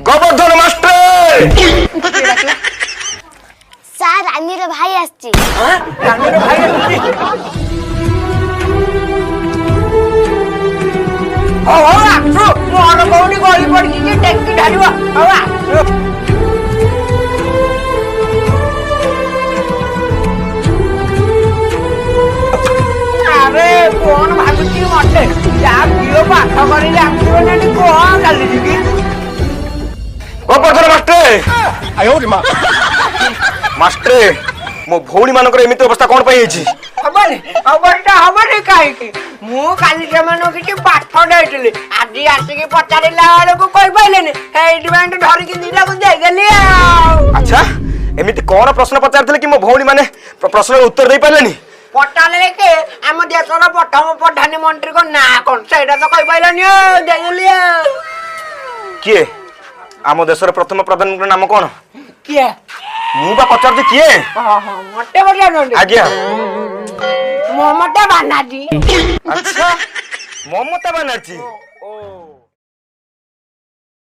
Govardhan master sir रानीर भाई आछी हां रानीर भाई आछी ओ हो आछो मोर कोनी गली पड़ी जे टेकी ढालिबो ओ आछो अरे कौन भागुची मटे जा पियो पाठ करी आछो ने कोन गाली दिबी गोवर्धन मास्टर आयो रे मां मास्टर मो भौणी मानकर एमिति अवस्था कोन पई हेची हबनी अवस्था हबनी काई की मु काली जमानो किछि पाठ दैतली आजि आसी के पचारिला वाले को कोइ पाइलेनी एइट बैंड धरि के दिला को दे गेली अच्छा एमिति कोन प्रश्न पचारथिले कि मो भौणी माने प्रश्न उत्तर दे पालेनी पटाले के हम देशर प्रथम प्रधानमंत्री को ना कोन सेटा तो कोइ पाइलेनी दे गेली किए आम देशर प्रथम प्रधानमंत्री नाम कोन किए मु बा पचार जे किए हां हां मटे बजा नंदी आज्ञा ममता बनर्जी अच्छा ममता बनर्जी